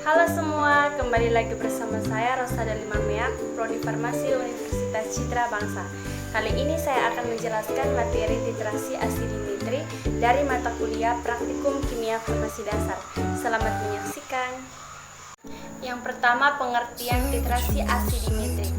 Halo semua, kembali lagi bersama saya Rosada Limameak, Prodi Farmasi Universitas Citra Bangsa. Kali ini saya akan menjelaskan materi titrasi asidimetri dari mata kuliah Praktikum Kimia Farmasi Dasar. Selamat menyaksikan. Yang pertama, pengertian titrasi asidimetri.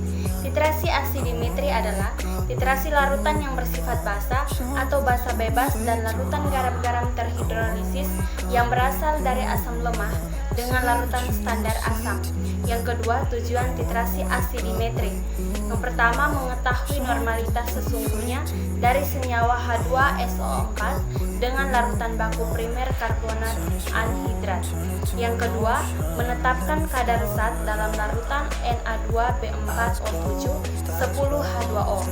Titrasi asidimetri adalah titrasi larutan yang bersifat basa atau basa bebas dan larutan garam-garam terhidrolisis yang berasal dari asam lemah dengan larutan standar asam. Yang kedua, tujuan titrasi asidimetri. Yang pertama, mengetahui normalitas sesungguhnya dari senyawa H2SO4 dengan larutan baku primer karbonat anhidrat. Yang kedua, menetapkan kadar zat dalam larutan Na2B4O7 10H2O.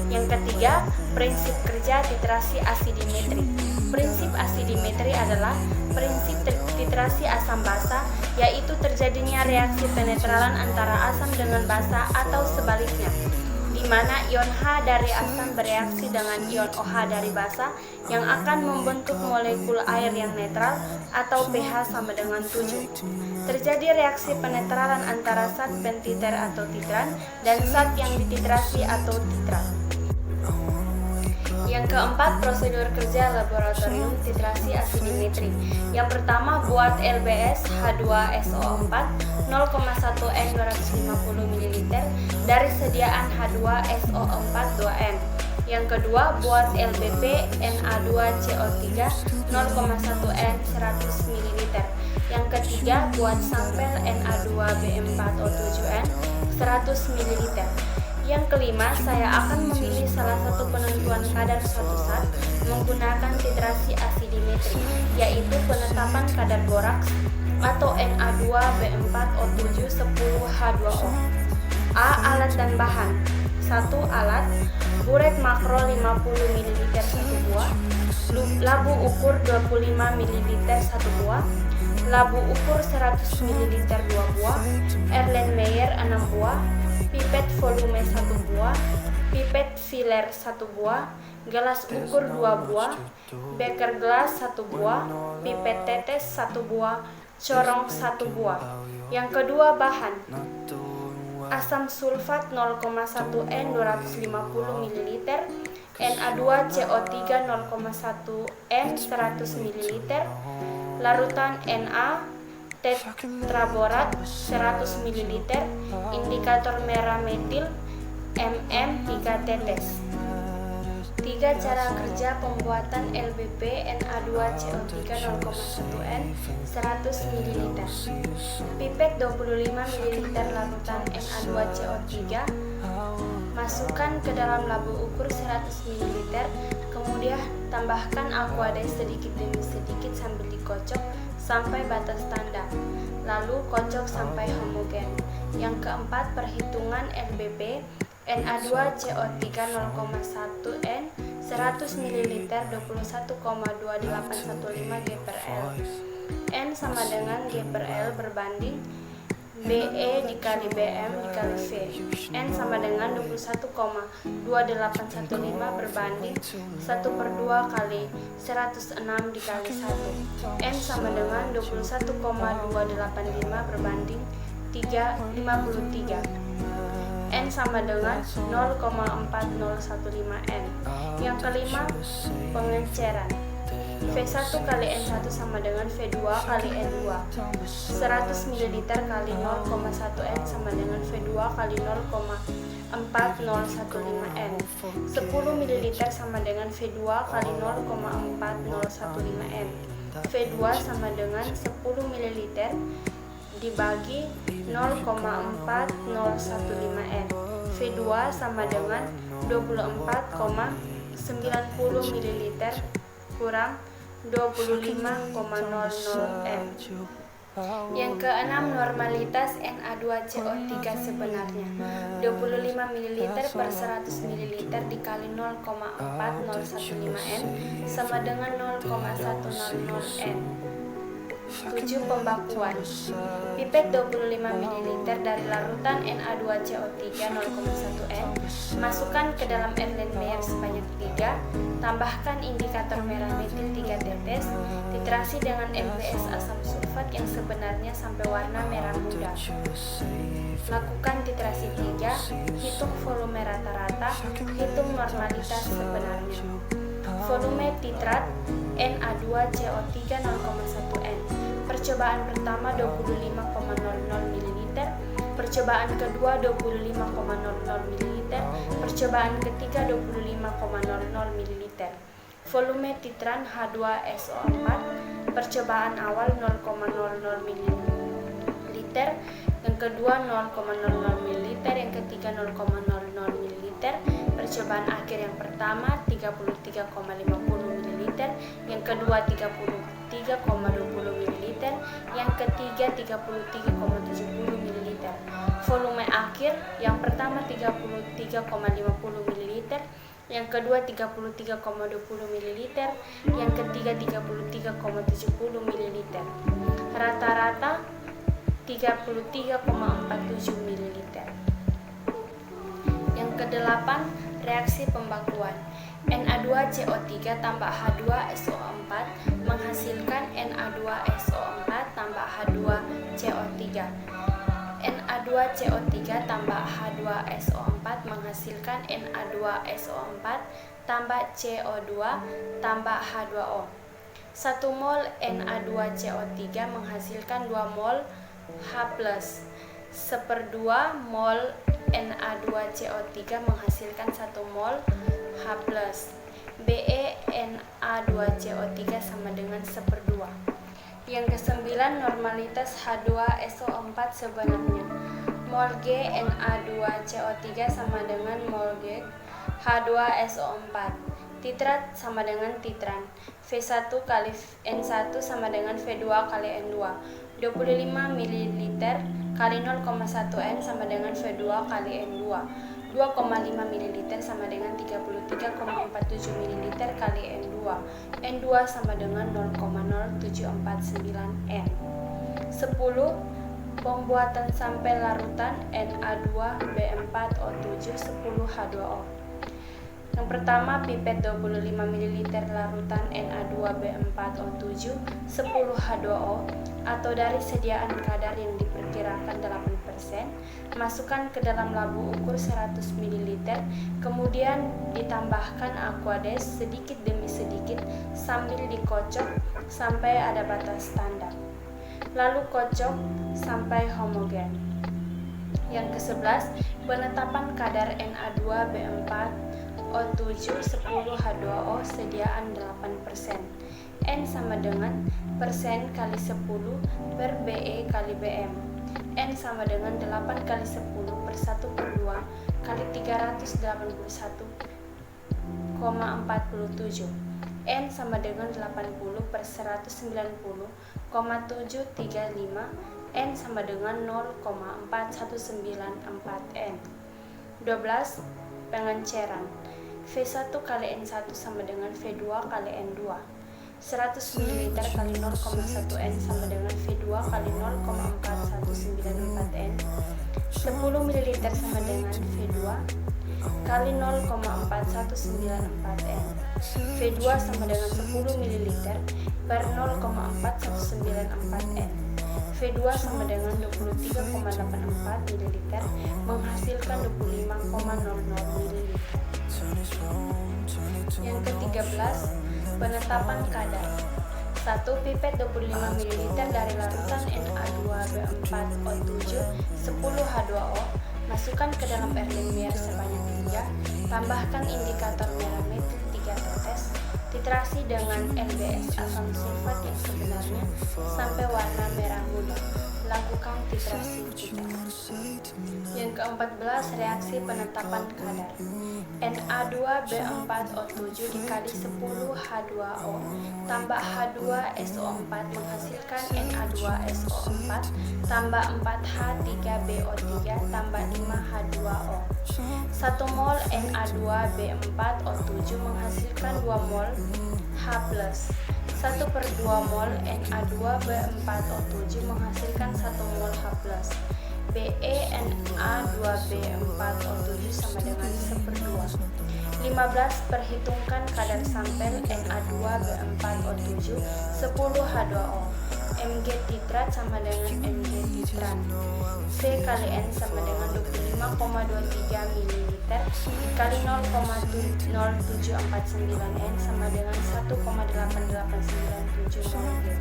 Yang ketiga, prinsip kerja titrasi asidimetri. Prinsip asidimetri adalah prinsip titrasi asam basa, yaitu terjadinya reaksi penetralan antara asam dengan basa atau sebaliknya, di mana ion H dari asam bereaksi dengan ion OH dari basa yang akan membentuk molekul air yang netral atau pH sama dengan 7. Terjadi reaksi penetralan antara zat pentiter atau titran dan zat yang dititrasi atau titrat. Yang keempat, prosedur kerja laboratorium titrasi asidimetri. Yang pertama, buat LBS H2SO4 0,1 N 250 ml dari sediaan H2SO4 2N. Yang kedua, buat LBP Na2CO3 0,1 N 100 ml. Yang ketiga, buat sampel Na2B4O7N 100 ml. Yang kelima, saya akan memilih salah satu penentuan kadar suatu zat menggunakan titrasi asidimetri, yaitu penetapan kadar boraks atau Na2B4O7 10H2O. A. Alat dan bahan. 1. Alat buret makro 50 ml 1 buah, labu ukur 25 ml 1 buah, labu ukur 100 ml 2 buah, Erlenmeyer 6 buah, pipet volume 1 buah, pipet filler 1 buah, gelas ukur 2 buah, beker gelas 1 buah, pipet tetes 1 buah, corong 1 buah. Yang kedua, bahan. Asam sulfat 0,1 N 250 ml, Na2CO3 0,1 N 100 ml, larutan Na, tetraborat 100 ml, indikator merah metil MM3 tetes. 3. Cara kerja pembuatan LBP Na2CO3 0,1 N 100 ml. Pipet 25 ml larutan Na2CO3, masukkan ke dalam labu ukur 100 ml, kemudian tambahkan aqua sedikit demi sedikit sambil dikocok sampai batas standar, lalu kocok sampai homogen. Yang keempat, perhitungan LBP Na2CO3 0,1 N 100 ml 21,2815 G/L. N sama dengan G/L berbanding BE dikali BM dikali V. N sama dengan 21,2815 berbanding 1/2 kali 106 dikali 1. N sama dengan 21,285 berbanding 353. N sama dengan 0,4015 N. Yang kelima, pengenceran. V1 kali N1 sama dengan V2 kali N2. 100 ml kali 0,1 N sama dengan V2 kali 0,4015 N. 10 ml sama dengan V2 kali 0,4015 N. V2 sama dengan 10 ml dibagi 0,4015 N. V2 sama dengan 24,90 ml kurang 25,00 M. Yang keenam, normalitas Na2CO3 sebenarnya. 25 ml per 100 ml dikali 0,4015 N sama dengan 0,100 N. 7. Pembakuan. Pipet 25 ml dari larutan Na2CO3 0,1 N, masukkan ke dalam Erlenmeyer sebanyak 3, tambahkan indikator merah metil 3 tetes, titrasi dengan LBS asam sulfat yang sebenarnya sampai warna merah muda. Lakukan titrasi 3, hitung volume rata-rata, hitung normalitas sebenarnya. Volume titrat Na2CO3 0,1 N. Percobaan pertama 25,00 ml, percobaan kedua 25,00 ml, percobaan ketiga 25,00 ml. Volume titran H2SO4, percobaan awal 0,00 ml, yang kedua 0,00 ml, yang ketiga 0,00 ml, percobaan akhir yang pertama 33,50 ml, yang kedua 33,20 ml, yang ketiga 33,70 ml. Volume akhir yang pertama 33,50 ml, yang kedua 33,20 ml, yang ketiga 33,70 ml. Rata-rata 33,47 ml. Yang kedelapan, reaksi pembakuan. Na2CO3 tambah H2SO4 menghasilkan Na2SO4 tambah H2CO3. Na2CO3 tambah H2SO4 menghasilkan Na2SO4 tambah CO2 tambah H2O. 1 mol Na2CO3 menghasilkan 2 mol H+. 1/2 mol Na2CO3 menghasilkan 1 mol H+. Be Na2CO3 sama dengan 1/2. Yang ke-9, normalitas H2SO4 sebenarnya. Mol G Na2CO3 sama dengan mol G H2SO4. Titrat sama dengan titran. V1 kali N1 sama dengan V2 kali N2. 25 ml kali 0,1 N sama dengan V2 kali N2. 2,5 ml sama dengan 33,47 ml kali N2. N2 sama dengan 0,0749 N. 10. Pembuatan sampel larutan Na2B4O7 10H2O. Yang pertama, pipet 25 ml larutan Na2B4O7 10H2O atau dari sediaan kadar yang diperkirakan 8%, masukkan ke dalam labu ukur 100 ml, kemudian ditambahkan aquades sedikit demi sedikit sambil dikocok sampai ada batas standar. Lalu kocok sampai homogen. Yang ke-11, penetapan kadar Na2B4O7 10H2O sediaan 8%. N sama dengan persen kali 10 per Be kali Bm. N sama dengan 8 kali 10 per 1/2 kali 381,47. N sama dengan 80 per 190,735. N sama dengan 0,4194 N. 12. Pengenceran. V1 kali N1 sama dengan V2 kali N2. 100 ml kali 0,1 N sama dengan V2 kali 0,4194 N. 10 ml sama dengan V2 kali 0,4194 N. V2 sama dengan 10 ml per 0,4194 N. V2 sama dengan 23,84 ml menghasilkan 25,00 ml. Yang ke-13, penetapan kadar. 1. Pipet 25 ml dari larutan Na2B4O7 10H2O, masukkan ke dalam Erlenmeyer sebanyak 3, tambahkan indikator merah metil 3 tetes, titrasi dengan LBS asam sulfat yang sebenarnya sampai warna merah muda. Lakukan titrasi 3. Yang ke-14, reaksi penetapan kadar. Na2B4O7 dikali 10H2O tambah H2SO4 menghasilkan Na2SO4 tambah 4H3BO3 tambah 5H2O. 1 mol Na2B4O7 menghasilkan 2 mol H+. 1/2 mol Na2B4O7 menghasilkan 1 mol H+. BeNa2B4O7 sama dengan 1/2. 15. Perhitungkan kadar sampel Na2B4O7 10H2O. Mg titrat sama dengan Mg titrat. C kali N sama dengan 25,23 ml dikali 0,0749 N sama dengan 1,8897 mol G.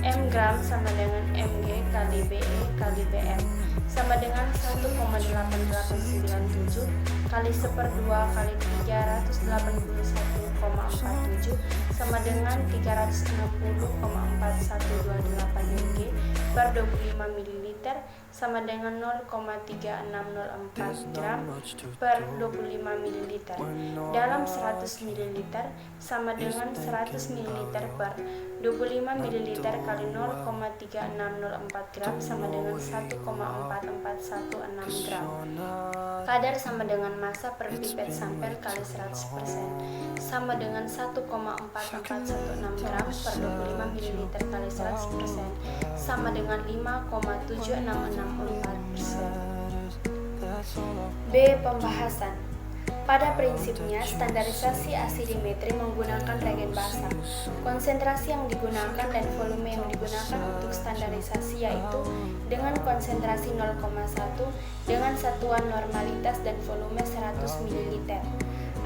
M gram sama dengan Mg kali Be kali Bm sama dengan 1,8897 kali 1/2 kali 381,47 sama dengan 360,4128 mg per 25 ml sama dengan 0,3604 gram per 25 ml. Dalam 100 ml sama dengan 100 ml per 25 ml kali 0,3604 gram sama dengan 1,4416 gram. Kadar sama dengan massa per pipet sampel kali 100% sama dengan 1,4416 gram per 25 ml kali 100% sama dengan 5,7664%. B. Pembahasan. Pada prinsipnya, standarisasi asidimetri menggunakan reagen basa. Konsentrasi yang digunakan dan volume yang digunakan untuk standarisasi yaitu dengan konsentrasi 0,1 dengan satuan normalitas dan volume 100 ml.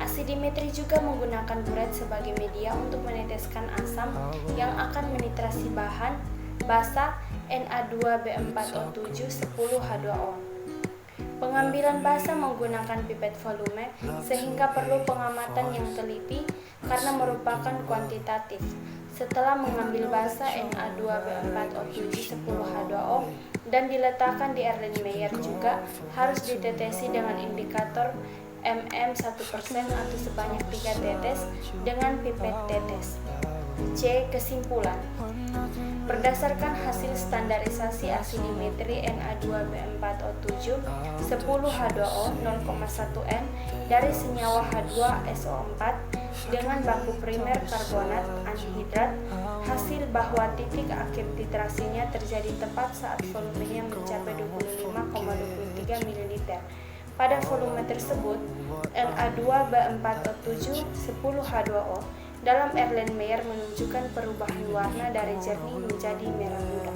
Asidimetri juga menggunakan buret sebagai media untuk meneteskan asam yang akan menitrasi bahan basa Na2B4O7 10H2O. Pengambilan basa menggunakan pipet volume sehingga perlu pengamatan yang teliti karena merupakan kuantitatif. Setelah mengambil basa Na2B4O7 10H2O dan diletakkan di Erlenmeyer juga harus ditetesi dengan indikator 1% atau sebanyak 3 tetes dengan pipet tetes. C. Kesimpulan. Berdasarkan hasil standarisasi asidimetri Na2B4O7 10H2O 0,1 N dari senyawa H2SO4 dengan baku primer karbonat anhidrat, hasil bahwa titik akhir titrasinya terjadi tepat saat volumenya mencapai 25,23 ml. Pada volume tersebut, Na2B4O7 10H2O dalam Erlenmeyer menunjukkan perubahan warna dari jernih menjadi merah muda.